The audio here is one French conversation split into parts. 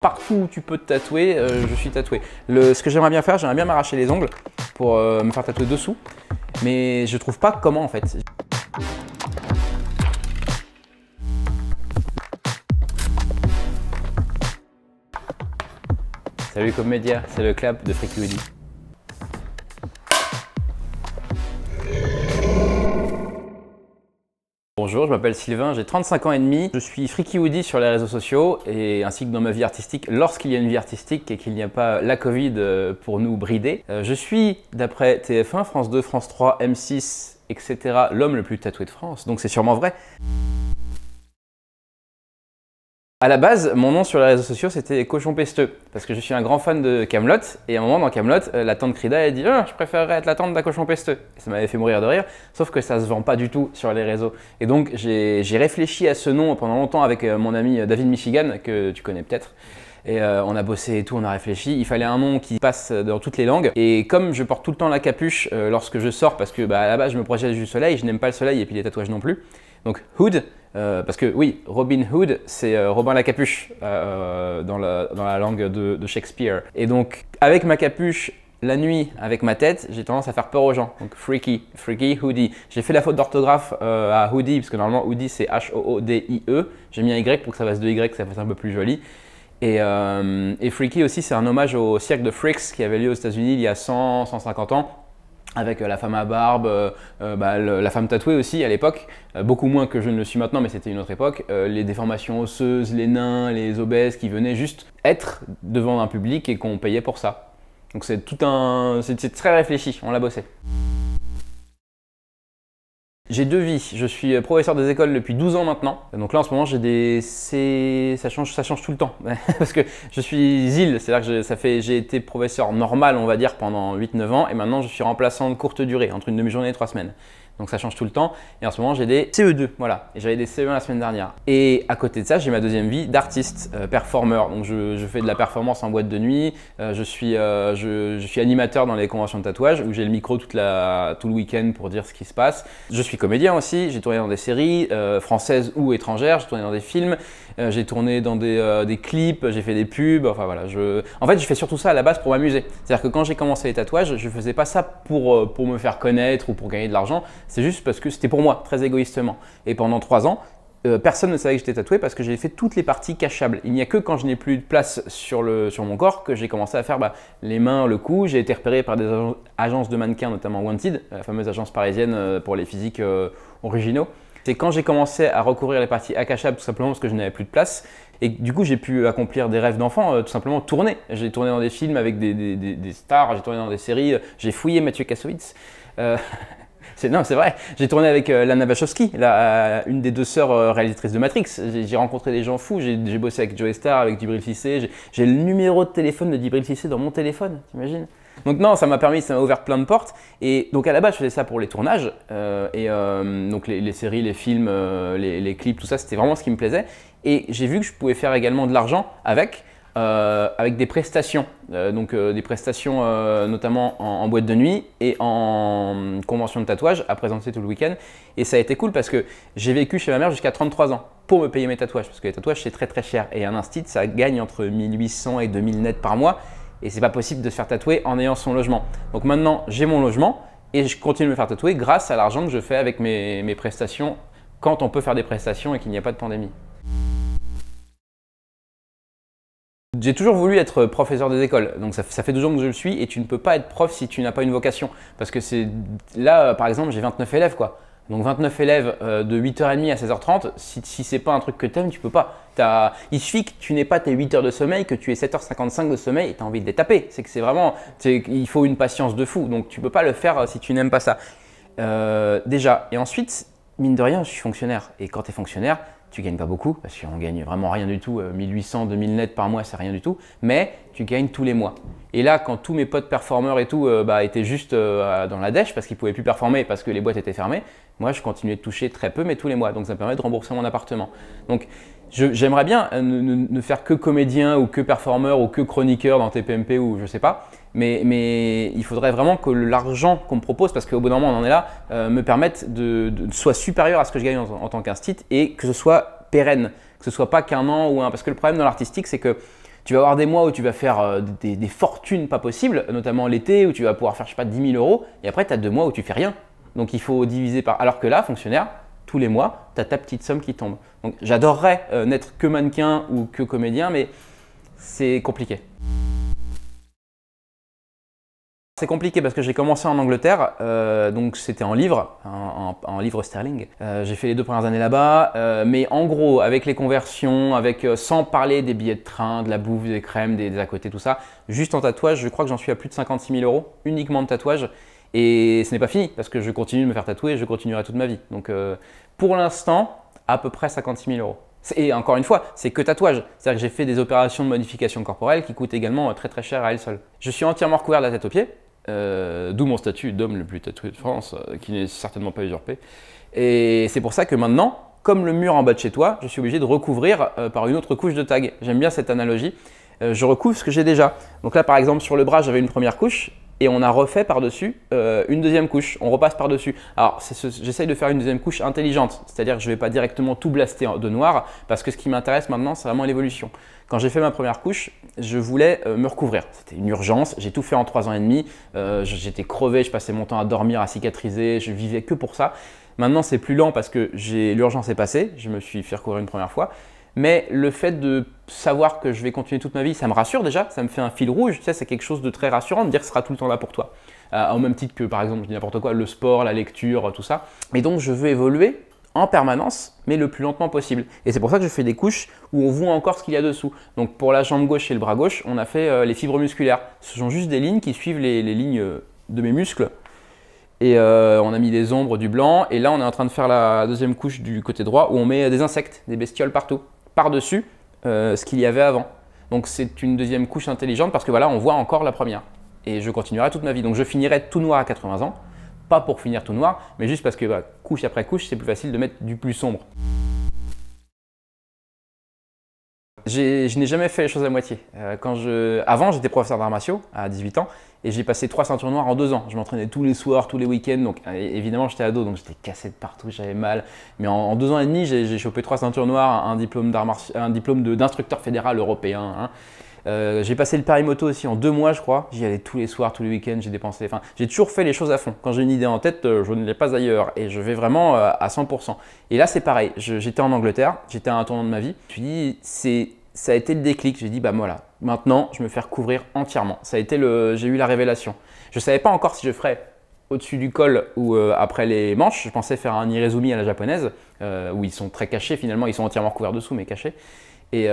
Partout où tu peux te tatouer, je suis tatoué. Ce que j'aimerais bien faire, j'aimerais bien m'arracher les ongles pour me faire tatouer dessous, mais je trouve pas comment en fait. Salut Comédia, c'est le clap de Freaky Woody. Bonjour, je m'appelle Sylvain, j'ai 35 ans et demi. Je suis Freaky Woody sur les réseaux sociaux et ainsi que dans ma vie artistique lorsqu'il y a une vie artistique et qu'il n'y a pas la Covid pour nous brider. Je suis, d'après TF1, France 2, France 3, M6, etc., l'homme le plus tatoué de France, donc c'est sûrement vrai. À la base, mon nom sur les réseaux sociaux, c'était Cochon Pesteux, parce que je suis un grand fan de Kaamelott, et à un moment dans Kaamelott, la tante Krida, elle dit « Ah, je préférerais être la tante d'un cochon pesteux ». Et ça m'avait fait mourir de rire, sauf que ça se vend pas du tout sur les réseaux. Et donc, j'ai réfléchi à ce nom pendant longtemps avec mon ami David Michigan, que tu connais peut-être. Et on a bossé et tout, on a réfléchi. Il fallait un nom qui passe dans toutes les langues. Et comme je porte tout le temps la capuche lorsque je sors, parce que à la base, je me protège du soleil, je n'aime pas le soleil et puis les tatouages non plus. Donc Hood, parce que oui, Robin Hood, c'est Robin la capuche dans la langue de Shakespeare. Et donc, avec ma capuche, la nuit, avec ma tête, j'ai tendance à faire peur aux gens. Donc Freaky Hoodie. J'ai fait la faute d'orthographe à Hoodie, parce que normalement Hoodie c'est H-O-O-D-I-E. J'ai mis un Y pour que ça fasse 2 Y, que ça fasse un peu plus joli. Et Freaky aussi, c'est un hommage au cirque de Freaks qui avait lieu aux États-Unis il y a 100-150 ans. Avec la femme à barbe, la femme tatouée aussi à l'époque, beaucoup moins que je ne le suis maintenant, mais c'était une autre époque. Les déformations osseuses, les nains, les obèses qui venaient juste être devant un public et qu'on payait pour ça. Donc c'est c'est très réfléchi, on l'a bossé. J'ai 2 vies, je suis professeur des écoles depuis 12 ans maintenant. Donc là en ce moment ça change tout le temps. Parce que je suis ZIL, c'est-à-dire que j'ai été professeur normal on va dire pendant 8-9 ans et maintenant je suis remplaçant de courte durée, entre une demi-journée et 3 semaines. Donc ça change tout le temps. Et en ce moment j'ai des CE2, voilà. Et j'avais des CE1 la semaine dernière. Et à côté de ça, j'ai ma deuxième vie d'artiste, performeur. Donc je fais de la performance en boîte de nuit. Je suis animateur dans les conventions de tatouage où j'ai le micro tout le week-end pour dire ce qui se passe. Je suis comédien aussi. J'ai tourné dans des séries françaises ou étrangères. J'ai tourné dans des films. J'ai tourné dans des clips. J'ai fait des pubs. Enfin voilà. En fait, je fais surtout ça à la base pour m'amuser. C'est-à-dire que quand j'ai commencé les tatouages, je faisais pas ça pour me faire connaître ou pour gagner de l'argent. C'est juste parce que c'était pour moi, très égoïstement. Et pendant 3 ans, personne ne savait que j'étais tatoué parce que j'ai fait toutes les parties cachables. Il n'y a que quand je n'ai plus de place sur mon corps que j'ai commencé à faire les mains, le cou. J'ai été repéré par des agences de mannequins, notamment Wanted, la fameuse agence parisienne pour les physiques originaux. C'est quand j'ai commencé à recourir les parties accachables tout simplement parce que je n'avais plus de place. Et du coup, j'ai pu accomplir des rêves d'enfant, tout simplement tourner. J'ai tourné dans des films avec des stars, j'ai tourné dans des séries, j'ai fouillé Mathieu Kassovitz. Non, c'est vrai. J'ai tourné avec Lana Wachowski, une des 2 sœurs réalisatrices de Matrix. J'ai rencontré des gens fous. J'ai bossé avec Joey Star, avec Djibril Cissé. J'ai le numéro de téléphone de Djibril Cissé dans mon téléphone, t'imagines? Donc non, ça m'a ouvert plein de portes. Et donc à la base, je faisais ça pour les tournages. Donc les séries, les films, les clips, tout ça, c'était vraiment ce qui me plaisait. Et j'ai vu que je pouvais faire également de l'argent avec des prestations, des prestations notamment en boîte de nuit et en convention de tatouage à présenter tout le week-end. Et ça a été cool parce que j'ai vécu chez ma mère jusqu'à 33 ans pour me payer mes tatouages parce que les tatouages c'est très très cher et un instit ça gagne entre 1800 et 2000 net par mois et c'est pas possible de se faire tatouer en ayant son logement. Donc maintenant j'ai mon logement et je continue de me faire tatouer grâce à l'argent que je fais avec mes prestations quand on peut faire des prestations et qu'il n'y a pas de pandémie. J'ai toujours voulu être professeur des écoles, donc ça fait 2 ans que je le suis et tu ne peux pas être prof si tu n'as pas une vocation. Parce que là, par exemple, j'ai 29 élèves quoi. Donc 29 élèves de 8h30 à 16h30, si c'est pas un truc que tu aimes, tu peux pas. Il suffit que tu n'aies pas tes 8 heures de sommeil, que tu aies 7h55 de sommeil et tu as envie de les taper. C'est que c'est vraiment, il faut une patience de fou, donc tu peux pas le faire si tu n'aimes pas ça. Déjà, et ensuite, mine de rien, je suis fonctionnaire et quand tu es fonctionnaire, tu gagnes pas beaucoup parce qu'on gagne vraiment rien du tout, 1800, 2000 net par mois, c'est rien du tout, mais tu gagnes tous les mois. Et là, quand tous mes potes performeurs et tout étaient juste dans la dèche parce qu'ils pouvaient plus performer parce que les boîtes étaient fermées, moi je continuais de toucher très peu mais tous les mois, donc ça me permet de rembourser mon appartement. Donc j'aimerais bien ne faire que comédien ou que performeur ou que chroniqueur dans TPMP ou je sais pas, mais il faudrait vraiment que l'argent qu'on me propose, parce qu'au bout d'un moment on en est là, me permette de soit supérieur à ce que je gagne en tant qu'instit et que ce soit pérenne, que ce soit pas qu'un an ou un… Parce que le problème dans l'artistique, c'est que Tu vas avoir des mois où tu vas faire des fortunes pas possibles, notamment l'été où tu vas pouvoir faire, je sais pas, 10 000 €. Et après, tu as 2 mois où tu fais rien. Donc, il faut diviser par… Alors que là, fonctionnaire, tous les mois, tu as ta petite somme qui tombe. Donc, j'adorerais n'être que mannequin ou que comédien, mais c'est compliqué. C'est compliqué parce que j'ai commencé en Angleterre, donc c'était en livres, en livres sterling. J'ai fait les 2 premières années là-bas, mais en gros, avec les conversions, sans parler des billets de train, de la bouffe, des crèmes, des à côté, tout ça, juste en tatouage, je crois que j'en suis à plus de 56 000 € uniquement de tatouage. Et ce n'est pas fini parce que je continue de me faire tatouer et je continuerai toute ma vie. Donc pour l'instant, à peu près 56 000 €. Et encore une fois, c'est que tatouage. C'est-à-dire que j'ai fait des opérations de modification corporelle qui coûtent également très très cher à elles seules. Je suis entièrement recouvert de la tête aux pieds. D'où mon statut d'homme le plus tatoué de France, qui n'est certainement pas usurpé. Et c'est pour ça que maintenant, comme le mur en bas de chez toi, je suis obligé de recouvrir par une autre couche de tag. J'aime bien cette analogie. Je recouvre ce que j'ai déjà. Donc là, par exemple, sur le bras, j'avais une première couche et on a refait par-dessus une deuxième couche. On repasse par-dessus. Alors, j'essaye de faire une deuxième couche intelligente, c'est-à-dire que je ne vais pas directement tout blaster de noir parce que ce qui m'intéresse maintenant, c'est vraiment l'évolution. Quand j'ai fait ma première couche, je voulais me recouvrir. C'était une urgence. J'ai tout fait en 3 ans et demi. J'étais crevé, je passais mon temps à dormir, à cicatriser. Je vivais que pour ça. Maintenant, c'est plus lent parce que l'urgence est passée. Je me suis fait recouvrir une première fois. Mais le fait de savoir que je vais continuer toute ma vie, ça me rassure déjà. Ça me fait un fil rouge. Tu sais, c'est quelque chose de très rassurant de dire que ce sera tout le temps là pour toi. Au même titre que, par exemple, je dis n'importe quoi, le sport, la lecture, tout ça. Et donc, je veux évoluer en permanence, mais le plus lentement possible. Et c'est pour ça que je fais des couches où on voit encore ce qu'il y a dessous. Donc pour la jambe gauche et le bras gauche, on a fait les fibres musculaires. Ce sont juste des lignes qui suivent les lignes de mes muscles. Et on a mis des ombres, du blanc. Et là, on est en train de faire la deuxième couche du côté droit où on met des insectes, des bestioles partout. Par-dessus ce qu'il y avait avant. Donc c'est une deuxième couche intelligente parce que voilà, on voit encore la première. Et je continuerai toute ma vie. Donc je finirai tout noir à 80 ans. Pas pour finir tout noir, mais juste parce que couche après couche, c'est plus facile de mettre du plus sombre. Je n'ai jamais fait les choses à moitié. Avant, j'étais professeur d'arts martiaux à 18 ans et j'ai passé 3 ceintures noires en 2 ans. Je m'entraînais tous les soirs, tous les week-ends. Donc évidemment, j'étais ado, donc j'étais cassé de partout, j'avais mal. Mais en 2 ans et demi, j'ai chopé 3 ceintures noires, un diplôme d'instructeur fédéral européen. Hein. J'ai passé le périmoto aussi en 2 mois, je crois. J'y allais tous les soirs, tous les week-ends, j'ai dépensé. Enfin, j'ai toujours fait les choses à fond. Quand j'ai une idée en tête, je ne l'ai pas ailleurs et je vais vraiment à 100%. Et là, c'est pareil. J'étais en Angleterre, j'étais à un tournant de ma vie. Je me suis dit, ça a été le déclic. J'ai dit, bah voilà, maintenant, je me fais recouvrir entièrement. J'ai eu la révélation. Je ne savais pas encore si je ferais au-dessus du col ou après les manches. Je pensais faire un irezumi à la japonaise où ils sont très cachés finalement. Ils sont entièrement recouverts dessous, mais cachés. Et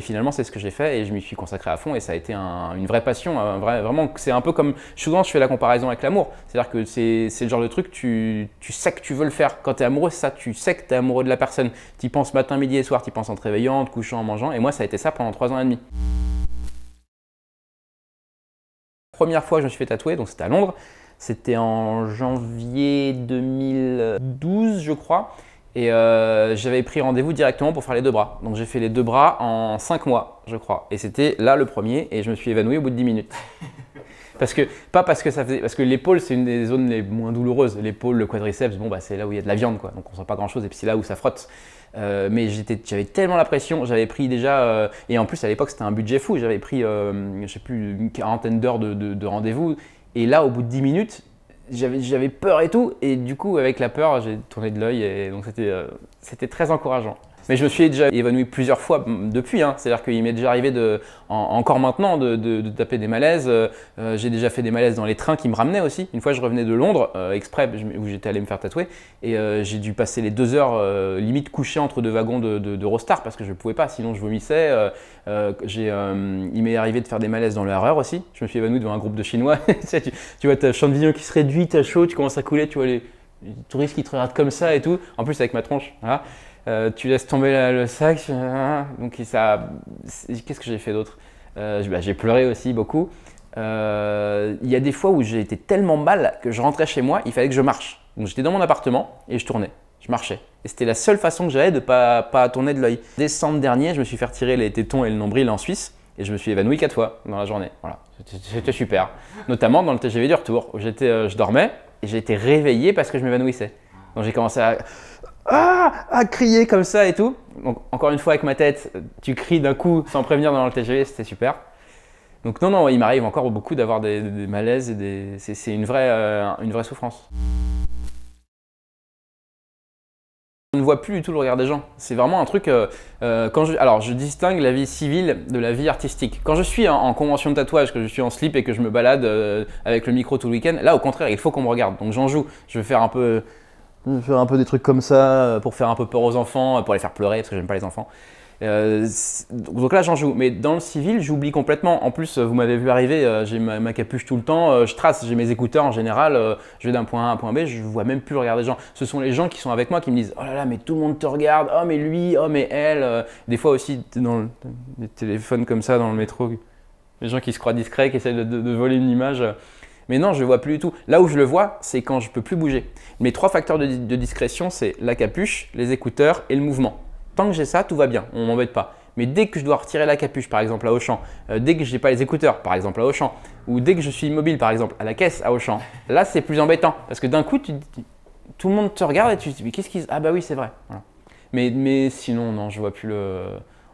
finalement, c'est ce que j'ai fait et je m'y suis consacré à fond et ça a été une vraie passion. Vraiment, c'est un peu comme… Souvent, je fais la comparaison avec l'amour. C'est-à-dire que c'est le genre de truc, tu sais que tu veux le faire. Quand tu es amoureux, c'est ça, tu sais que tu es amoureux de la personne. Tu y penses matin, midi et soir, tu y penses en te réveillant, en te couchant, en mangeant. Et moi, ça a été ça pendant 3 ans et demi. Première fois que je me suis fait tatouer, donc c'était à Londres. C'était en janvier 2012, je crois. Et j'avais pris rendez-vous directement pour faire les 2 bras. Donc j'ai fait les 2 bras en 5 mois, je crois. Et c'était là le premier et je me suis évanoui au bout de 10 minutes. Parce que l'épaule, c'est une des zones les moins douloureuses. L'épaule, le quadriceps, bon, bah, c'est là où il y a de la viande, quoi. Donc on ne sent pas grand-chose et puis c'est là où ça frotte. Mais j'avais tellement la pression, j'avais pris déjà… et en plus, à l'époque, c'était un budget fou. J'avais pris, je sais plus, une quarantaine d'heures de rendez-vous. Et là, au bout de 10 minutes… J'avais peur et tout, et du coup, avec la peur, j'ai tourné de l'œil, et donc c'était très encourageant. Mais je me suis déjà évanoui plusieurs fois depuis, hein. C'est-à-dire qu'il m'est déjà arrivé, encore maintenant, de taper des malaises. J'ai déjà fait des malaises dans les trains qui me ramenaient aussi. Une fois, je revenais de Londres, exprès, où j'étais allé me faire tatouer, et j'ai dû passer les 2 heures limite couché entre 2 wagons d'Eurostar parce que je ne pouvais pas, sinon je vomissais. Il m'est arrivé de faire des malaises dans le RER aussi. Je me suis évanoui devant un groupe de Chinois. tu vois ta champ de vision qui se réduit, t'as chaud, tu commences à couler, tu vois les touristes qui te regardent comme ça et tout. En plus, avec ma tronche, voilà. Tu laisses tomber le sac, donc qu'est-ce que j'ai fait d'autre? J'ai pleuré aussi beaucoup. Il y a des fois où j'ai été tellement mal que je rentrais chez moi, il fallait que je marche. Donc j'étais dans mon appartement et je tournais, je marchais. Et c'était la seule façon que j'avais de pas tourner de l'œil. Décembre dernier, je me suis fait retirer les tétons et le nombril en Suisse et je me suis évanoui 4 fois dans la journée. Voilà, c'était super. Notamment dans le TGV du retour où je dormais et j'ai été réveillé parce que je m'évanouissais. Donc j'ai commencé à… à crier comme ça et tout. Donc encore une fois avec ma tête, tu cries d'un coup sans prévenir dans le TGV, c'était super. Donc non, il m'arrive encore beaucoup d'avoir des malaises et c'est une vraie souffrance. On ne voit plus du tout le regard des gens. C'est vraiment un truc. Alors, je distingue la vie civile de la vie artistique. Quand je suis en convention de tatouage, que je suis en slip et que je me balade avec le micro tout le week-end, là, au contraire, il faut qu'on me regarde. Donc, j'en joue. Je vais faire un peu des trucs comme ça pour faire un peu peur aux enfants, pour les faire pleurer parce que j'aime pas les enfants. Donc là, j'en joue. Mais dans le civil, j'oublie complètement. En plus, vous m'avez vu arriver, j'ai ma capuche tout le temps, je trace, j'ai mes écouteurs en général, je vais d'un point A à un point B, je vois même plus le regard des gens. Ce sont les gens qui sont avec moi qui me disent « Oh là là, mais tout le monde te regarde, oh mais lui, oh mais elle ». Des fois aussi, dans les téléphones comme ça, dans le métro, les gens qui se croient discrets, qui essaient de voler une image. Mais non, je ne le vois plus du tout. Là où je le vois, c'est quand je ne peux plus bouger. Mes 3 facteurs de discrétion, c'est la capuche, les écouteurs et le mouvement. Tant que j'ai ça, tout va bien, on ne m'embête pas. Mais dès que je dois retirer la capuche, par exemple à Auchan, dès que je n'ai pas les écouteurs, par exemple à Auchan, ou dès que je suis immobile, par exemple à la caisse à Auchan, là c'est plus embêtant. Parce que d'un coup, tout le monde te regarde et tu te dis « mais qu'est-ce qu'ils… Ah bah oui, c'est vrai. Voilà. » Mais sinon, non, je ne vois plus le…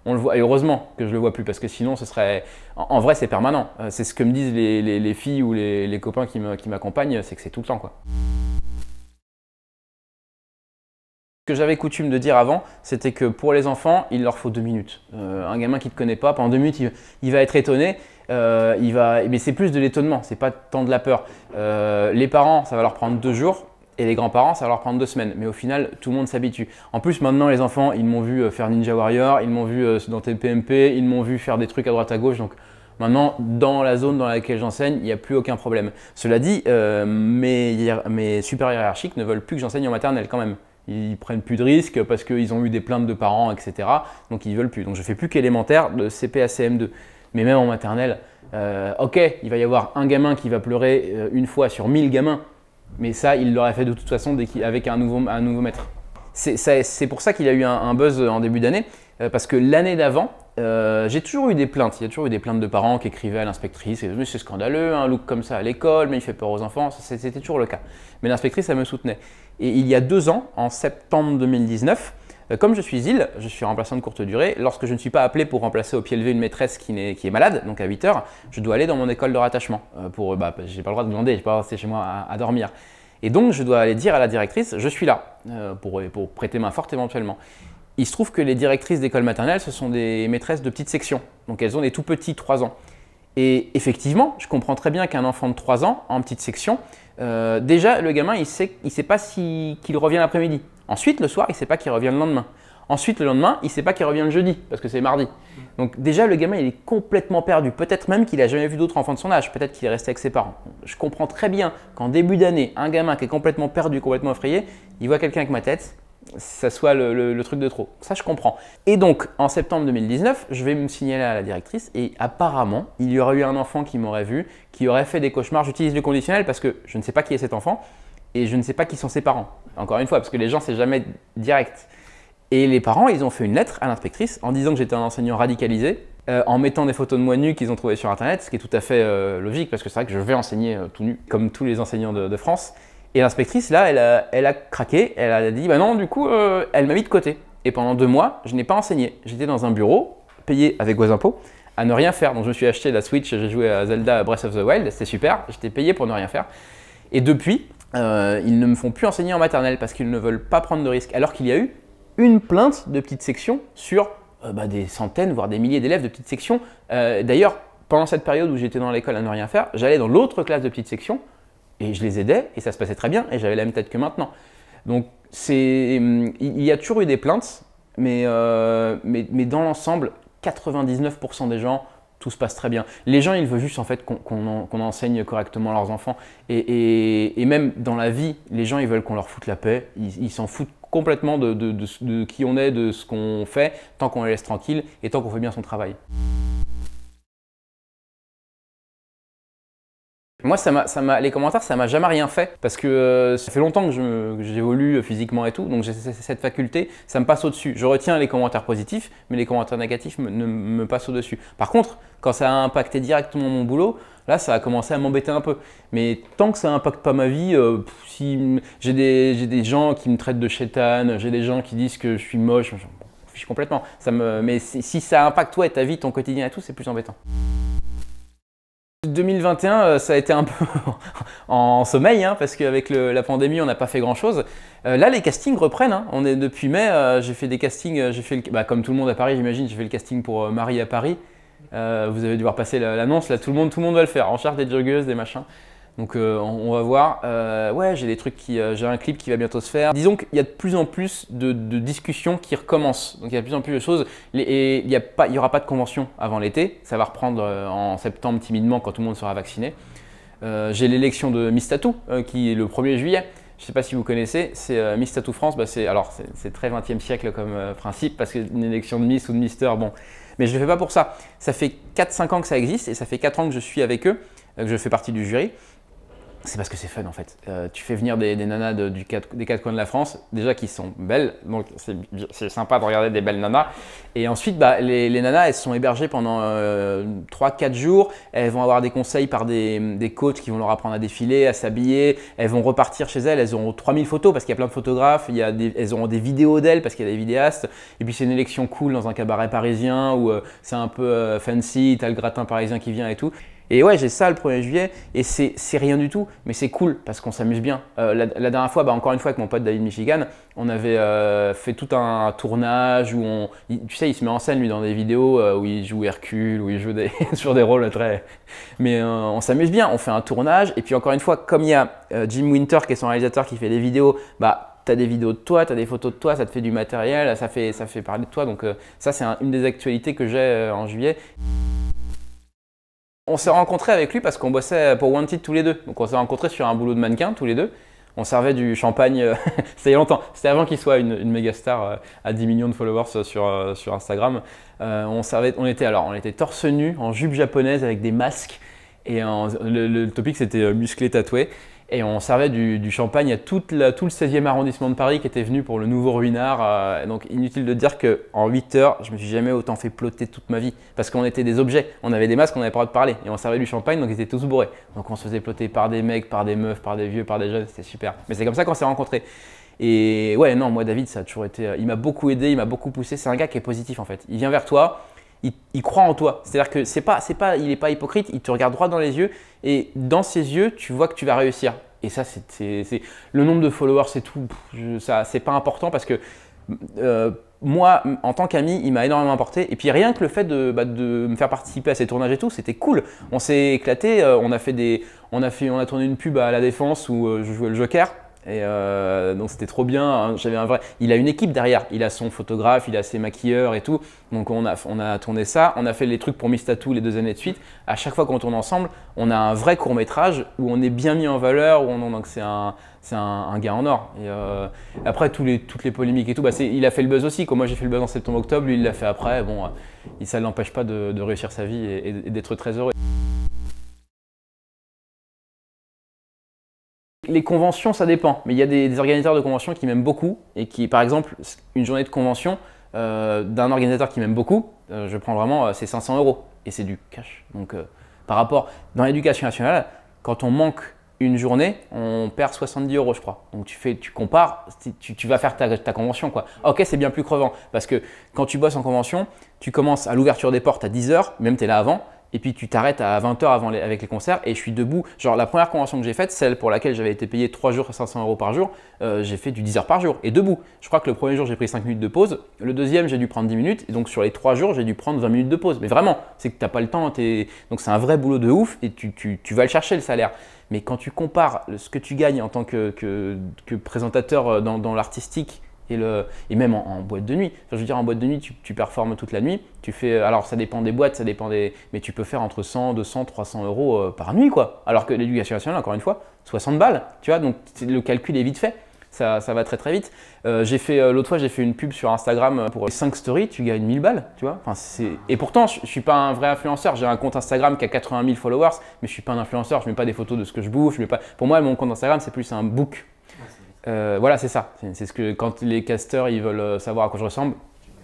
On le voit, et heureusement que je ne le vois plus, parce que sinon, ce serait… En vrai, c'est permanent. C'est ce que me disent les filles ou les copains qui m'accompagnent, c'est que c'est tout le temps, quoi. Ce que j'avais coutume de dire avant, c'était que pour les enfants, il leur faut 2 minutes. Un gamin qui ne te connaît pas, pendant 2 minutes, il va être étonné. Mais c'est plus de l'étonnement, c'est pas tant de la peur. Les parents, ça va leur prendre 2 jours. Et les grands-parents, ça va leur prendre 2 semaines. Mais au final, tout le monde s'habitue. En plus, maintenant, les enfants, ils m'ont vu faire Ninja Warrior, ils m'ont vu dans TPMP, ils m'ont vu faire des trucs à droite à gauche. Donc maintenant, dans la zone dans laquelle j'enseigne, il n'y a plus aucun problème. Cela dit, mes supérieurs hiérarchiques ne veulent plus que j'enseigne en maternelle quand même. Ils prennent plus de risques parce qu'ils ont eu des plaintes de parents, etc. Donc ils ne veulent plus. Donc je ne fais plus qu'élémentaire de CP à CM2. Mais même en maternelle, ok, il va y avoir un gamin qui va pleurer une fois sur 1000 gamins. Mais ça, il l'aurait fait de toute façon avec un nouveau maître. C'est pour ça qu'il y a eu un buzz en début d'année. Parce que l'année d'avant, j'ai toujours eu des plaintes. Il y a toujours eu des plaintes de parents qui écrivaient à l'inspectrice « c'est scandaleux, un look comme ça à l'école, mais il fait peur aux enfants ». C'était toujours le cas. Mais l'inspectrice, elle me soutenait. Et il y a 2 ans, en septembre 2019, comme je suis IL, je suis remplaçant de courte durée, lorsque je ne suis pas appelé pour remplacer au pied levé une maîtresse qui est malade, donc à 8 h, je dois aller dans mon école de rattachement. Je n'ai pas le droit de demander, je n'ai pas rester chez moi à dormir. Et donc, je dois aller dire à la directrice « je suis là » pour prêter main forte éventuellement. Il se trouve que les directrices d'école maternelle, ce sont des maîtresses de petite section. Donc elles ont des tout petits 3 ans. Et effectivement, je comprends très bien qu'un enfant de 3 ans en petite section, déjà le gamin, il sait pas qu'il revient l'après-midi. Ensuite, le soir, il ne sait pas qu'il revient le lendemain. Ensuite, le lendemain, il ne sait pas qu'il revient le jeudi, parce que c'est mardi. Donc déjà, le gamin, il est complètement perdu. Peut-être même qu'il n'a jamais vu d'autres enfants de son âge. Peut-être qu'il est resté avec ses parents. Je comprends très bien qu'en début d'année, un gamin qui est complètement perdu, complètement effrayé, il voit quelqu'un avec ma tête, ça soit le truc de trop. Ça, je comprends. Et donc, en septembre 2019, je vais me signaler à la directrice et apparemment, il y aurait eu un enfant qui m'aurait vu, qui aurait fait des cauchemars. J'utilise le conditionnel parce que je ne sais pas qui est cet enfant et je ne sais pas qui sont ses parents. Encore une fois, parce que les gens, c'est jamais direct. Et les parents, ils ont fait une lettre à l'inspectrice en disant que j'étais un enseignant radicalisé, en mettant des photos de moi nu qu'ils ont trouvées sur Internet, ce qui est tout à fait logique parce que c'est vrai que je vais enseigner tout nu, comme tous les enseignants de France. Et l'inspectrice, là, elle a craqué, elle a dit « bah non, du coup, elle m'a mis de côté ». Et pendant 2 mois, je n'ai pas enseigné. J'étais dans un bureau, payé avec vos impôts, à ne rien faire. Donc je me suis acheté la Switch, j'ai joué à Zelda Breath of the Wild, c'était super, j'étais payé pour ne rien faire. Et depuis, ils ne me font plus enseigner en maternelle parce qu'ils ne veulent pas prendre de risques. Alors qu'il y a eu une plainte de petite section sur des centaines, voire des milliers d'élèves de petite section. D'ailleurs, pendant cette période où j'étais dans l'école à ne rien faire, j'allais dans l'autre classe de petite section et je les aidais et ça se passait très bien et j'avais la même tête que maintenant. Donc il y a toujours eu des plaintes, mais dans l'ensemble, 99% des gens, tout se passe très bien. Les gens, ils veulent juste en fait qu'on enseigne correctement leurs enfants. Et même dans la vie, les gens, ils veulent qu'on leur foute la paix. Ils s'en foutent complètement de qui on est, de ce qu'on fait, tant qu'on les laisse tranquilles et tant qu'on fait bien son travail. Moi, les commentaires, ça m'a jamais rien fait parce que ça fait longtemps que j'évolue physiquement et tout, donc j'ai cette faculté, ça me passe au-dessus. Je retiens les commentaires positifs, mais les commentaires négatifs me passent au-dessus. Par contre, quand ça a impacté directement mon boulot, là, ça a commencé à m'embêter un peu. Mais tant que ça n'impacte pas ma vie, si j'ai des gens qui me traitent de chétane, j'ai des gens qui disent que je suis moche, je m'en fiche complètement. Mais si ça impacte toi et ta vie, ton quotidien et tout, c'est plus embêtant. 2021, ça a été un peu en sommeil hein, parce qu'avec la pandémie, on n'a pas fait grand-chose. Là, les castings reprennent. Hein. On est depuis mai, j'ai fait des castings. Comme tout le monde à Paris, j'imagine, j'ai fait le casting pour Marie à Paris. Vous avez dû voir passer l'annonce. Là, tout le monde va le faire. On cherche des joggeuses, des machins. Donc, on va voir. Ouais, j'ai des trucs j'ai un clip qui va bientôt se faire. Disons qu'il y a de plus en plus de discussions qui recommencent. Donc, il y a de plus en plus de choses. Et il n'y aura pas de convention avant l'été. Ça va reprendre en septembre timidement quand tout le monde sera vacciné. J'ai l'élection de Miss Tattoo qui est le 1er juillet. Je ne sais pas si vous connaissez, c'est Miss Tattoo France. C'est très 20e siècle comme principe parce qu'une élection de Miss ou de Mister, bon. Mais je ne le fais pas pour ça. Ça fait 4-5 ans que ça existe et ça fait 4 ans que je suis avec eux, que je fais partie du jury. C'est parce que c'est fun en fait. Tu fais venir des nanas des quatre coins de la France, déjà qui sont belles, donc c'est sympa de regarder des belles nanas. Et ensuite, les nanas, elles sont hébergées pendant 3-4 jours. Elles vont avoir des conseils par des coachs qui vont leur apprendre à défiler, à s'habiller. Elles vont repartir chez elles, elles auront 3000 photos parce qu'il y a plein de photographes. Elles auront des vidéos d'elles parce qu'il y a des vidéastes. Et puis c'est une élection cool dans un cabaret parisien où c'est un peu fancy, t'as le gratin parisien qui vient et tout. Et ouais, j'ai ça le 1er juillet et c'est rien du tout, mais c'est cool parce qu'on s'amuse bien. La dernière fois, encore une fois avec mon pote David Michigan, on avait fait tout un tournage où tu sais, il se met en scène lui dans des vidéos où il joue Hercule, où il joue sur des rôles très… Mais on s'amuse bien, on fait un tournage et puis encore une fois, comme il y a Jim Winter qui est son réalisateur qui fait des vidéos, tu as des vidéos de toi, tu as des photos de toi, ça te fait du matériel, ça fait parler de toi. Donc ça, c'est une des actualités que j'ai en juillet. On s'est rencontrés avec lui parce qu'on bossait pour Wanted tous les deux. Donc on s'est rencontrés sur un boulot de mannequin tous les deux. On servait du champagne, c'était il y a longtemps, c'était avant qu'il soit une méga star à 10 millions de followers sur Instagram. On était torse nu, en jupe japonaise avec des masques et le topic c'était musclé tatoué. Et on servait du champagne à tout le 16e arrondissement de Paris qui était venu pour le nouveau ruinard. Donc inutile de dire qu'en 8 heures, je me suis jamais autant fait ploter toute ma vie. Parce qu'on était des objets, on avait des masques, on n'avait pas le droit de parler. Et on servait du champagne, donc ils étaient tous bourrés. Donc on se faisait ploter par des mecs, par des meufs, par des vieux, par des jeunes, c'était super. Mais c'est comme ça qu'on s'est rencontrés. Et ouais, non, moi David, ça a toujours été… Il m'a beaucoup aidé, il m'a beaucoup poussé. C'est un gars qui est positif en fait. Il vient vers toi. Il croit en toi. C'est-à-dire que il n'est pas hypocrite, il te regarde droit dans les yeux et dans ses yeux, tu vois que tu vas réussir. Et ça, c'est le nombre de followers, c'est tout. C'est pas important parce que moi, en tant qu'ami, il m'a énormément apporté. Et puis rien que le fait de me faire participer à ces tournages et tout, c'était cool. On s'est éclaté. On a tourné une pub à La Défense où je jouais le Joker. Et donc c'était trop bien, hein. Il a une équipe derrière, il a son photographe, il a ses maquilleurs et tout. Donc on a tourné ça, on a fait les trucs pour Miss Tattoo les 2 années de suite. À chaque fois qu'on tourne ensemble, on a un vrai court-métrage où on est bien mis en valeur, donc c'est un gars en or. Et après toutes les polémiques et tout, il a fait le buzz aussi. Comme moi j'ai fait le buzz en septembre-octobre, lui il l'a fait après. Bon, ça ne l'empêche pas de réussir sa vie et d'être très heureux. Les conventions, ça dépend, mais il y a des organisateurs de conventions qui m'aiment beaucoup et qui, par exemple, une journée de convention d'un organisateur qui m'aime beaucoup, je prends vraiment, c'est 500 € et c'est du cash. Donc, par rapport, dans l'éducation nationale, quand on manque une journée, on perd 70 €, je crois. Donc, tu compares, tu vas faire ta convention, quoi. Ok, c'est bien plus crevant parce que quand tu bosses en convention, tu commences à l'ouverture des portes à 10 h, même tu es là avant. Et puis tu t'arrêtes à 20 h avec les concerts et je suis debout. Genre la première convention que j'ai faite, celle pour laquelle j'avais été payé 3 jours 500 € par jour, j'ai fait du 10 h par jour et debout. Je crois que le premier jour j'ai pris 5 minutes de pause, le deuxième j'ai dû prendre 10 minutes et donc sur les 3 jours j'ai dû prendre 20 minutes de pause. Mais vraiment, c'est que tu n'as pas le temps, donc c'est un vrai boulot de ouf et tu vas le chercher le salaire. Mais quand tu compares ce que tu gagnes en tant que présentateur dans l'artistique et même en boîte de nuit. Enfin, je veux dire, en boîte de nuit, tu performes toute la nuit. Alors, ça dépend des boîtes, mais tu peux faire entre 100, 200, 300 € par nuit, quoi. Alors que l'éducation nationale, encore une fois, 60 balles, tu vois, donc le calcul est vite fait. ça va très très vite. L'autre fois, j'ai fait une pub sur Instagram pour 5 stories, tu gagnes 1000 balles, tu vois. Enfin, et pourtant, je suis pas un vrai influenceur. J'ai un compte Instagram qui a 80 000 followers, mais je suis pas un influenceur. Je mets pas des photos de ce que je bouffe. Pour moi, mon compte Instagram, c'est plus un book. Voilà, c'est ça. C'est ce que quand les casteurs ils veulent savoir à quoi je ressemble.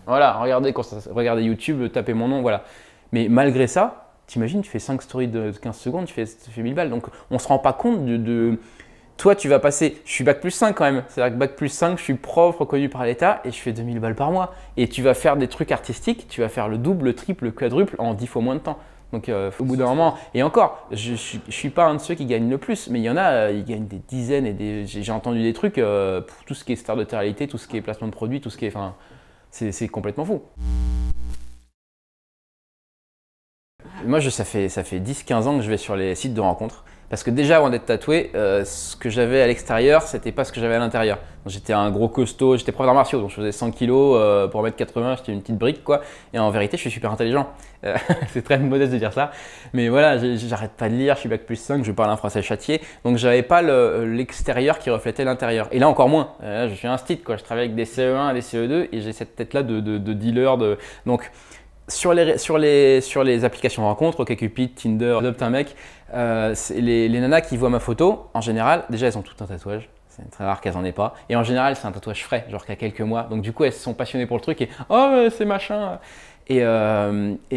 Voilà, regardez YouTube, tapez mon nom, voilà. Mais malgré ça, t'imagines, tu fais 5 stories de 15 secondes, tu fais 1000 balles. Donc, on se rend pas compte Toi, tu vas passer, je suis bac+5 quand même, c'est-à-dire que bac+5, je suis prof reconnu par l'État et je fais 2000 balles par mois. Et tu vas faire des trucs artistiques, tu vas faire le double, le triple, le quadruple en 10 fois moins de temps. Donc au bout d'un moment, et encore, je suis pas un de ceux qui gagnent le plus, mais il y en a, ils gagnent des dizaines et j'ai entendu des trucs pour tout ce qui est star de télé-réalité, tout ce qui est placement de produits, tout ce qui est, enfin, c'est complètement fou. Moi, ça fait 10-15 ans que je vais sur les sites de rencontres. Parce que déjà, avant d'être tatoué, ce que j'avais à l'extérieur, c'était pas ce que j'avais à l'intérieur. J'étais un gros costaud, j'étais prof d'arts martiaux, donc je faisais 100 kilos pour 1m80, j'étais une petite brique, quoi. Et en vérité, je suis super intelligent. C'est très modeste de dire ça. Mais voilà, j'arrête pas de lire, je suis bac+5, je parle un français châtié. Donc, j'avais pas l'extérieur qui reflétait l'intérieur. Et là, encore moins. Je suis un stit, quoi. Je travaille avec des CE1 et des CE2 et j'ai cette tête-là de dealer. Donc, sur les applications de rencontres, OkCupid, Tinder, Adopte un mec, les nanas qui voient ma photo, en général, déjà elles ont tout un tatouage. C'est très rare qu'elles en aient pas. Et en général, c'est un tatouage frais, genre qu'il y a quelques mois. Donc du coup, elles sont passionnées pour le truc et « Oh, c'est machin !» Et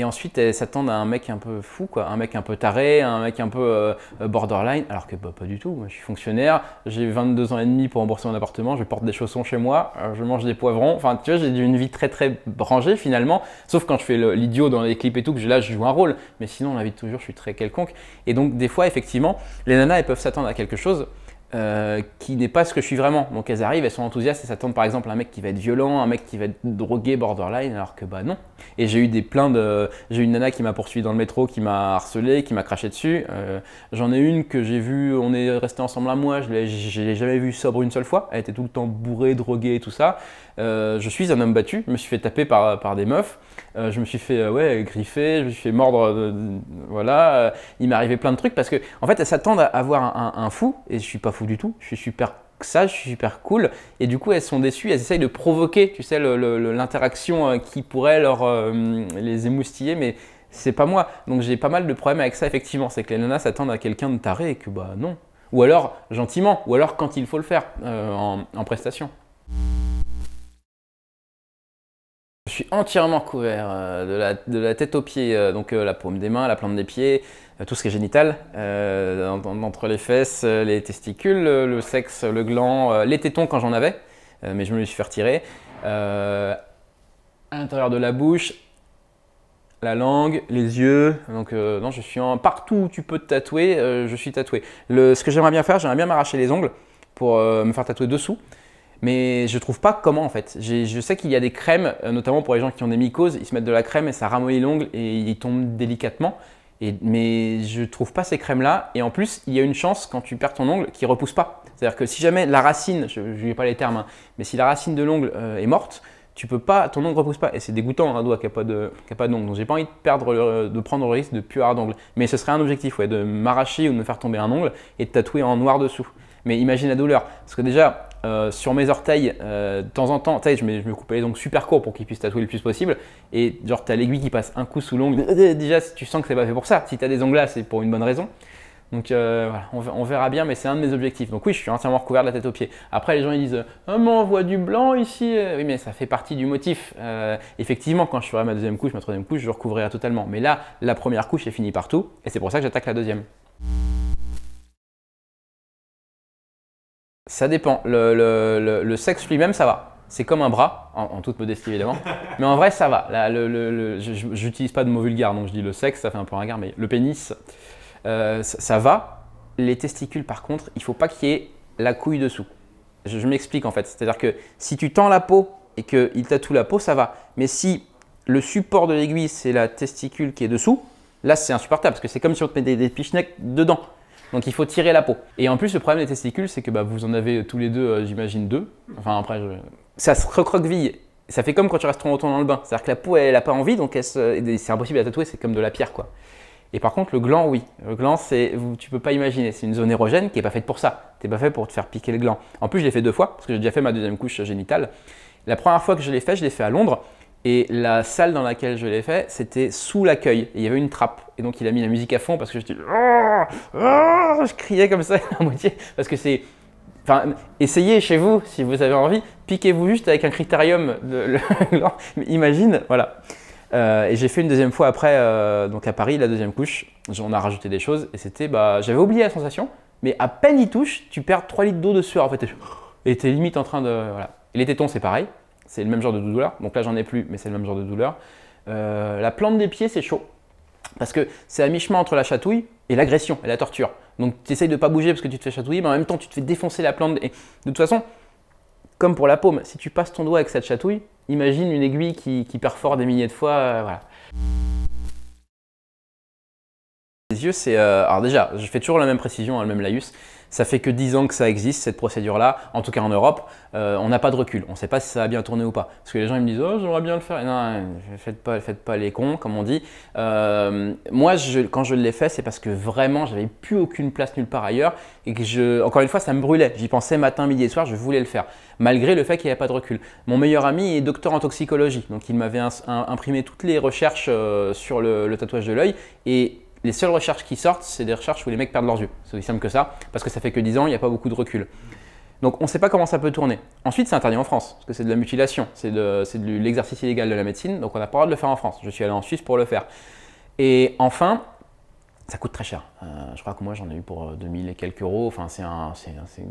ensuite, elles s'attendent à un mec un peu fou, quoi. Un mec un peu taré, un mec un peu borderline. Alors que bah, pas du tout. Moi, je suis fonctionnaire, j'ai 22 ans et demi pour rembourser mon appartement, je porte des chaussons chez moi, je mange des poivrons. Enfin, tu vois, j'ai une vie très très rangée finalement. Sauf quand je fais l'idiot dans les clips et tout, que là, je joue un rôle. Mais sinon, dans la vie de toujours, je suis très quelconque. Et donc, des fois, effectivement, les nanas, elles peuvent s'attendre à quelque chose qui n'est pas ce que je suis vraiment. Donc elles arrivent, elles sont enthousiastes et s'attendent par exemple à un mec qui va être violent, un mec qui va être drogué, borderline, alors que bah non. Et j'ai eu j'ai eu une nana qui m'a poursuivi dans le métro, qui m'a harcelé, qui m'a craché dessus. J'en ai une que j'ai vue, on est resté ensemble un mois, je l'ai jamais vue sobre une seule fois. Elle était tout le temps bourrée, droguée et tout ça. Je suis un homme battu, je me suis fait taper par des meufs. Je me suis fait griffer, je me suis fait mordre, voilà. Il m'est arrivé plein de trucs parce que en fait elles s'attendent à voir un fou et je suis pas fou du tout. Je suis super sage, je suis super cool et du coup elles sont déçues, elles essayent de provoquer, tu sais, l'interaction qui pourrait les émoustiller, mais c'est pas moi. Donc j'ai pas mal de problèmes avec ça effectivement, c'est que les nanas s'attendent à quelqu'un de taré et que bah non. Ou alors gentiment, ou alors quand il faut le faire en prestation. Je suis entièrement couvert de la tête aux pieds, donc la paume des mains, la plante des pieds, tout ce qui est génital, entre les fesses, les testicules, le sexe, le gland, les tétons quand j'en avais, mais je me les suis fait retirer, à l'intérieur de la bouche, la langue, les yeux, donc non, je suis partout où tu peux te tatouer, je suis tatoué. Ce que j'aimerais bien faire, j'aimerais bien m'arracher les ongles pour me faire tatouer dessous. Mais je trouve pas comment en fait. Je sais qu'il y a des crèmes, notamment pour les gens qui ont des mycoses, ils se mettent de la crème et ça ramollit l'ongle et il tombe délicatement. Mais je trouve pas ces crèmes là. Et en plus, il y a une chance quand tu perds ton ongle qu'il repousse pas. C'est-à-dire que si jamais la racine, je ne vais pas les termes, hein, mais si la racine de l'ongle est morte, tu peux pas, ton ongle repousse pas. Et c'est dégoûtant un doigt qui n'a pas d'ongle. Donc j'ai pas envie de prendre le risque de plus avoir d'ongle. Mais ce serait un objectif, ouais, de m'arracher ou de me faire tomber un ongle et de tatouer en noir dessous. Mais imagine la douleur. Parce que déjà, sur mes orteils, de temps en temps, je me coupais les ongles super courts pour qu'ils puissent tatouer le plus possible. Et genre, tu as l'aiguille qui passe un coup sous l'ongle. Déjà, tu sens que c'est pas fait pour ça. Si tu as des ongles là, c'est pour une bonne raison. Donc voilà, on verra bien, mais c'est un de mes objectifs. Donc oui, je suis entièrement recouvert de la tête aux pieds. Après, les gens ils disent « Ah, mais on voit du blanc ici !» Oui, mais ça fait partie du motif. Effectivement, quand je ferai ma deuxième couche, ma troisième couche, je recouvrirai totalement. Mais là, la première couche est finie partout. Et c'est pour ça que j'attaque la deuxième. Ça dépend. Le sexe lui-même, ça va. C'est comme un bras, en toute modestie évidemment. Mais en vrai, ça va. J'utilise pas de mots vulgaires, donc je dis le sexe, ça fait un peu ringard, mais le pénis, ça va. Les testicules, par contre, il ne faut pas qu'il y ait la couille dessous. Je m'explique en fait. C'est-à-dire que si tu tends la peau et qu'il tatoue la peau, ça va. Mais si le support de l'aiguille, c'est la testicule qui est dessous, là, c'est insupportable parce que c'est comme si on te mettait des pichenets dedans. Donc il faut tirer la peau. Et en plus, le problème des testicules, c'est que bah, vous en avez tous les deux, j'imagine, deux. Enfin après, ça se recroqueville. Ça fait comme quand tu restes trop longtemps dans le bain. C'est-à-dire que la peau, elle n'a pas envie, donc c'est impossible à tatouer, c'est comme de la pierre, quoi. Et par contre, le gland, oui. Le gland, tu peux pas imaginer. C'est une zone érogène qui n'est pas faite pour ça. Tu n'es pas fait pour te faire piquer le gland. En plus, je l'ai fait 2 fois parce que j'ai déjà fait ma deuxième couche génitale. La première fois que je l'ai fait à Londres. Et la salle dans laquelle je l'ai fait, c'était sous l'accueil. Et il y avait une trappe. Et donc, il a mis la musique à fond parce que je criais comme ça à moitié. Parce que c'est. Enfin, essayez chez vous si vous avez envie. Piquez-vous juste avec un critérium. Imagine, voilà. Et j'ai fait une deuxième fois après, donc à Paris, la deuxième couche. On a rajouté des choses et c'était, j'avais oublié la sensation, mais à peine il touche, tu perds 3 litres d'eau de sueur en fait. Et t'es limite en train de, voilà. Et les tétons, c'est pareil, c'est le même genre de douleur. Donc là, j'en ai plus, mais c'est le même genre de douleur. La plante des pieds, c'est chaud parce que c'est à mi-chemin entre la chatouille et l'agression et la torture. Donc tu essayes de pas bouger parce que tu te fais chatouiller, mais en même temps, tu te fais défoncer la plante. Et de toute façon, comme pour la paume, si tu passes ton doigt avec cette chatouille, imagine une aiguille qui perfore des milliers de fois, voilà. Les yeux, c'est… alors déjà, je fais toujours la même précision, le même laïus. Ça fait que 10 ans que ça existe, cette procédure-là, en tout cas en Europe. On n'a pas de recul, on ne sait pas si ça va bien tourner ou pas. Parce que les gens ils me disent « Oh, j'aimerais bien le faire ». Non, faites pas les cons, comme on dit. Moi, quand je l'ai fait, c'est parce que vraiment, j'avais plus aucune place nulle part ailleurs. Et que encore une fois, ça me brûlait. J'y pensais matin, midi et soir, je voulais le faire. Malgré le fait qu'il n'y avait pas de recul. Mon meilleur ami est docteur en toxicologie. Donc, il m'avait imprimé toutes les recherches sur le tatouage de l'œil. Et les seules recherches qui sortent, c'est des recherches où les mecs perdent leurs yeux. C'est aussi simple que ça, parce que ça fait que 10 ans, il n'y a pas beaucoup de recul. Donc on ne sait pas comment ça peut tourner. Ensuite, c'est interdit en France, parce que c'est de la mutilation, c'est de l'exercice illégal de la médecine, donc on n'a pas le droit de le faire en France. Je suis allé en Suisse pour le faire. Et enfin, ça coûte très cher. Je crois que moi, j'en ai eu pour 2000 et quelques euros. Enfin, c'est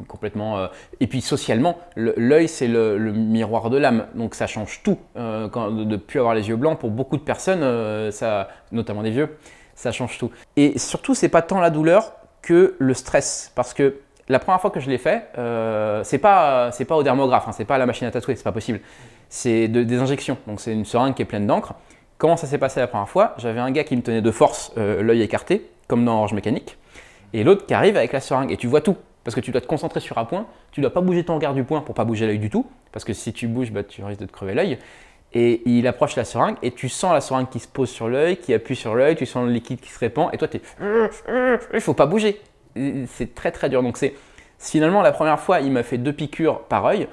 complètement… Et puis socialement, l'œil, c'est le miroir de l'âme, donc ça change tout. De ne plus avoir les yeux blancs, pour beaucoup de personnes, notamment des vieux, ça change tout. Et surtout, c'est pas tant la douleur que le stress. Parce que la première fois que je l'ai fait, c'est pas au dermographe, hein, c'est pas à la machine à tatouer, c'est pas possible. C'est des injections. Donc c'est une seringue qui est pleine d'encre. Comment ça s'est passé la première fois? J'avais un gars qui me tenait de force l'œil écarté, comme dans Orange Mécanique, et l'autre qui arrive avec la seringue. Et tu vois tout. Parce que tu dois te concentrer sur un point, tu dois pas bouger ton regard du point pour pas bouger l'œil du tout. Parce que si tu bouges, tu risques de te crever l'œil. Et il approche la seringue et tu sens la seringue qui se pose sur l'œil, qui appuie sur l'œil, tu sens le liquide qui se répand et toi tu es… Il faut pas bouger. C'est très très dur. Donc finalement la première fois il m'a fait 2 piqûres par œil,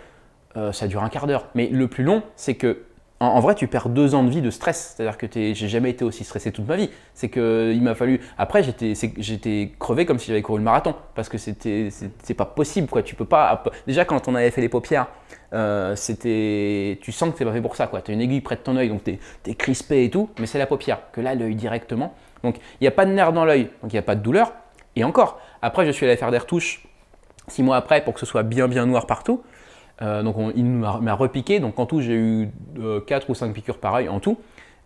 ça dure un quart d'heure. Mais le plus long c'est que en vrai tu perds 2 ans de vie de stress. C'est-à-dire que j'ai jamais été aussi stressé toute ma vie. C'est qu'il m'a fallu… Après j'étais crevé comme si j'avais couru le marathon parce que c'est pas possible quoi. Tu peux pas… Déjà quand on avait fait les paupières, tu sens que c'est pas fait pour ça quoi. Tu as une aiguille près de ton œil donc tu es crispé et tout, mais c'est la paupière que là l'œil directement. Donc il n'y a pas de nerf dans l'œil, donc il n'y a pas de douleur. Et encore, après je suis allé faire des retouches 6 mois après pour que ce soit bien noir partout. Donc il m'a repiqué, donc en tout j'ai eu 4 ou 5 piqûres par œil en tout.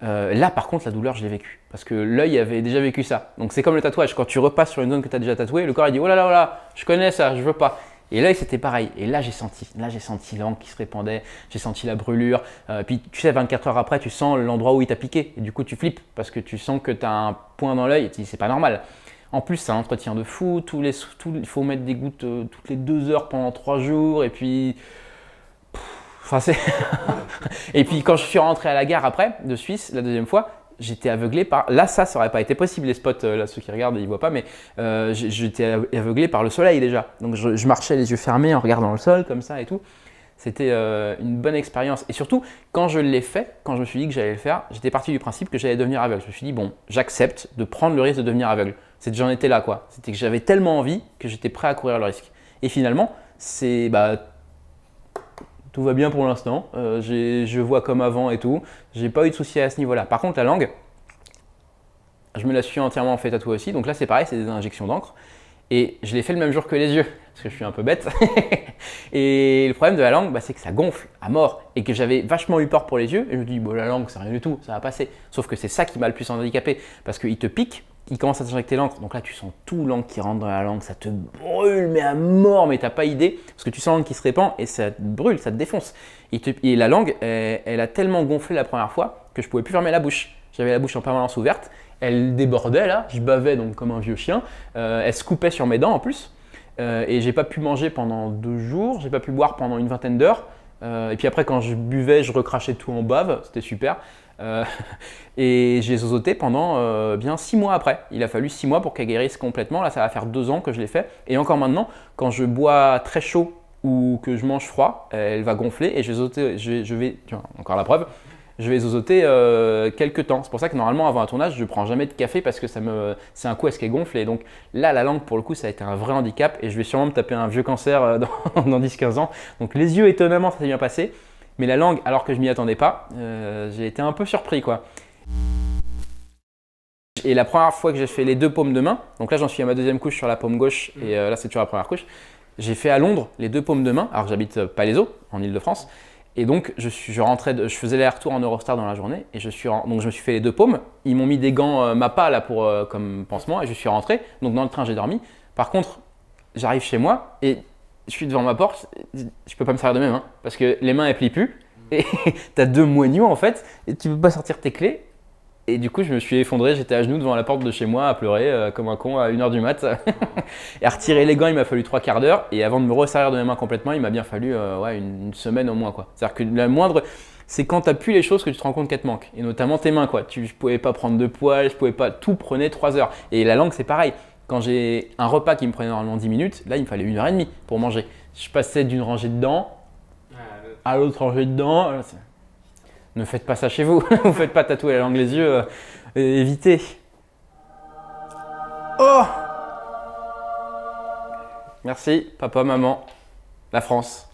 Là par contre la douleur je l'ai vécue parce que l'œil avait déjà vécu ça. Donc c'est comme le tatouage, quand tu repasses sur une zone que tu as déjà tatouée, le corps il dit oh là, je connais ça, je veux pas. Et l'œil c'était pareil, et là j'ai senti l'encre qui se répandait, j'ai senti la brûlure, puis tu sais 24 heures après tu sens l'endroit où il t'a piqué, et du coup tu flippes parce que tu sens que tu as un point dans l'œil et tu dis c'est pas normal. En plus ça entretient de fou, il faut mettre des gouttes toutes les 2 heures pendant 3 jours, et puis… Enfin, et puis quand je suis rentré à la gare après, de Suisse, la deuxième fois, j'étais aveuglé par… Là, ça aurait pas été possible, les spots, là, ceux qui regardent, ils voient pas, mais j'étais aveuglé par le soleil déjà. Donc je marchais les yeux fermés en regardant le sol, comme ça et tout. C'était une bonne expérience. Et surtout, quand je l'ai fait, quand je me suis dit que j'allais le faire, j'étais parti du principe que j'allais devenir aveugle. Je me suis dit, bon, j'accepte de prendre le risque de devenir aveugle. J'en étais là, quoi. C'était que j'avais tellement envie que j'étais prêt à courir le risque. Et finalement, tout va bien pour l'instant, je vois comme avant et tout, j'ai pas eu de soucis à ce niveau-là. Par contre la langue, je me la suis entièrement fait tatouer aussi, donc là c'est pareil, c'est des injections d'encre. Et je l'ai fait le même jour que les yeux, parce que je suis un peu bête. Et le problème de la langue, c'est que ça gonfle à mort et que j'avais vachement eu peur pour les yeux. Et je me dis, bon, la langue, c'est rien du tout, ça va passer. Sauf que c'est ça qui m'a le plus handicapé, parce qu'il te pique, il commence à t'injecter l'encre. Donc là, tu sens tout l'encre qui rentre dans la langue, ça te brûle, mais à mort, mais t'as pas idée. Parce que tu sens l'encre qui se répand et ça te brûle, ça te défonce. Et la langue, elle a tellement gonflé la première fois que je pouvais plus fermer la bouche. J'avais la bouche en permanence ouverte. Elle débordait là, je bavais donc comme un vieux chien, elle se coupait sur mes dents en plus, et j'ai pas pu manger pendant 2 jours, j'ai pas pu boire pendant une vingtaine d'heures, et puis après quand je buvais je recrachais tout en bave, c'était super. Et j'ai zozoté pendant bien 6 mois après. Il a fallu 6 mois pour qu'elle guérisse complètement. Là, ça va faire 2 ans que je l'ai fait. Et encore maintenant, quand je bois très chaud ou que je mange froid, elle va gonfler et je vais zozoter, tu vois, encore la preuve, je vais zozoter quelques temps. C'est pour ça que normalement, avant un tournage, je ne prends jamais de café parce que c'est un coup à ce qu'elle gonfle. Et donc là, la langue, pour le coup, ça a été un vrai handicap et je vais sûrement me taper un vieux cancer dans 10-15 ans. Donc les yeux, étonnamment, ça s'est bien passé. Mais la langue, alors que je m'y attendais pas, j'ai été un peu surpris, quoi. Et la première fois que j'ai fait les 2 paumes de main, donc là j'en suis à ma 2e couche sur la paume gauche et là c'est toujours la première couche, j'ai fait à Londres les 2 paumes de main, alors que j'habite Palaiseau, en Ile-de-France. Et donc je faisais l'aller-retour en Eurostar dans la journée et donc je me suis fait les 2 paumes. Ils m'ont mis des gants Mappa là comme pansement et je suis rentré. Donc dans le train j'ai dormi. Par contre, j'arrive chez moi et je suis devant ma porte, je peux pas me servir de mes mains parce que les mains elles plient plus et tu as 2 moignons en fait et tu peux pas sortir tes clés. Et du coup, je me suis effondré, j'étais à genoux devant la porte de chez moi à pleurer comme un con à 1h du mat. Et à retirer les gants, il m'a fallu 3/4 d'heure. Et avant de me resserrir de mes mains complètement, il m'a bien fallu ouais, une semaine au moins, quoi. C'est-à-dire que la moindre, c'est quand tu appuies les choses que tu te rends compte qu'elles te manquent. Et notamment tes mains, quoi. Je pouvais pas prendre de poils, je pouvais pas, tout prenait 3 heures. Et la langue, c'est pareil. Quand j'ai un repas qui me prenait normalement 10 minutes, là, il me fallait 1h30 pour manger. Je passais d'une rangée de dents à l'autre rangée de dents. Ne faites pas ça chez vous, vous ne faites pas tatouer la langue les yeux, évitez. Oh! Merci, papa, maman, la France.